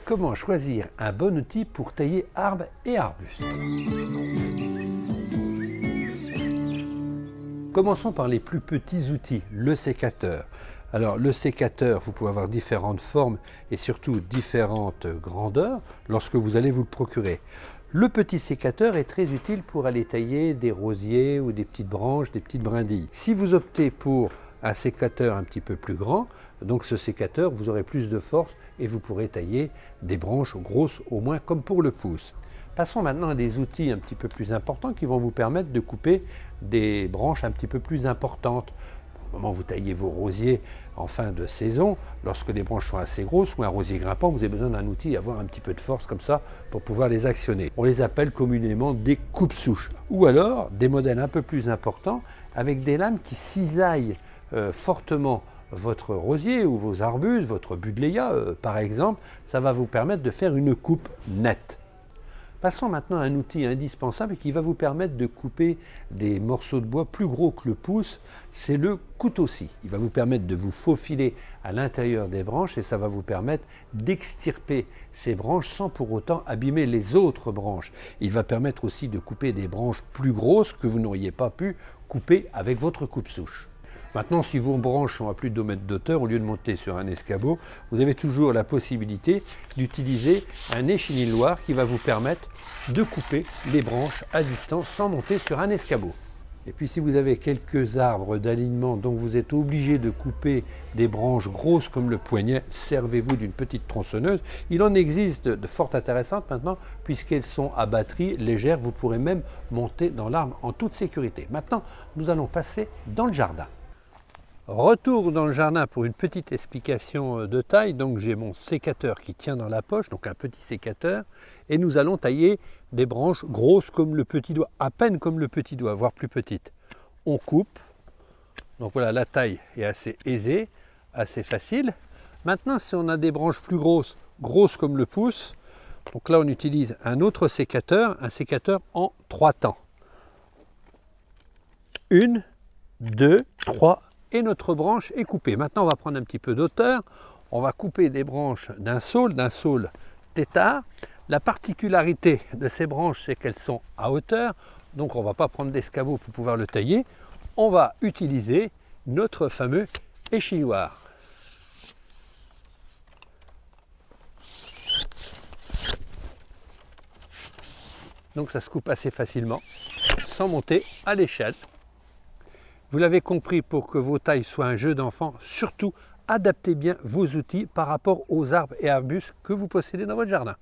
Comment choisir un bon outil pour tailler arbres et arbustes? Commençons par les plus petits outils, le sécateur. Alors le sécateur, vous pouvez avoir différentes formes et surtout différentes grandeurs lorsque vous allez vous le procurer. Le petit sécateur est très utile pour aller tailler des rosiers ou des petites branches, des petites brindilles. Si vous optez pour un sécateur un petit peu plus grand, donc ce sécateur, vous aurez plus de force et vous pourrez tailler des branches grosses au moins comme pour le pouce. Passons maintenant à des outils un petit peu plus importants qui vont vous permettre de couper des branches un petit peu plus importantes. Au moment où vous taillez vos rosiers en fin de saison, lorsque les branches sont assez grosses ou un rosier grimpant, vous avez besoin d'un outil et avoir un petit peu de force comme ça pour pouvoir les actionner. On les appelle communément des coupe-souches ou alors des modèles un peu plus importants avec des lames qui cisaillent fortement votre rosier ou vos arbustes, votre buddleia par exemple. Ça va vous permettre de faire une coupe nette. Passons maintenant à un outil indispensable qui va vous permettre de couper des morceaux de bois plus gros que le pouce, c'est le couteau-scie. Il va vous permettre de vous faufiler à l'intérieur des branches et ça va vous permettre d'extirper ces branches sans pour autant abîmer les autres branches. Il va permettre aussi de couper des branches plus grosses que vous n'auriez pas pu couper avec votre coupe-souche. Maintenant, si vos branches sont à plus de 2 mètres d'auteur, au lieu de monter sur un escabeau, vous avez toujours la possibilité d'utiliser un échinoir qui va vous permettre de couper les branches à distance sans monter sur un escabeau. Et puis si vous avez quelques arbres d'alignement, donc vous êtes obligé de couper des branches grosses comme le poignet, servez-vous d'une petite tronçonneuse. Il en existe de fort intéressantes maintenant, puisqu'elles sont à batterie légère, vous pourrez même monter dans l'arbre en toute sécurité. Maintenant, nous allons passer dans le jardin. Retour dans le jardin pour une petite explication de taille. Donc j'ai mon sécateur qui tient dans la poche, donc un petit sécateur, et nous allons tailler des branches grosses comme le petit doigt, à peine comme le petit doigt, voire plus petites. On coupe, donc voilà, la taille est assez aisée, assez facile. Maintenant, si on a des branches plus grosses, grosses comme le pouce, donc là on utilise un autre sécateur, un sécateur en 3 temps. 1, 2, 3, et notre branche est coupée. Maintenant, on va prendre un petit peu d'auteur. On va couper des branches d'un saule tétard. La particularité de ces branches, c'est qu'elles sont à hauteur. Donc, on ne va pas prendre d'escabeau pour pouvoir le tailler. On va utiliser notre fameux échinoir. Donc, ça se coupe assez facilement, sans monter à l'échelle. Vous l'avez compris, pour que vos tailles soient un jeu d'enfant, surtout adaptez bien vos outils par rapport aux arbres et arbustes que vous possédez dans votre jardin.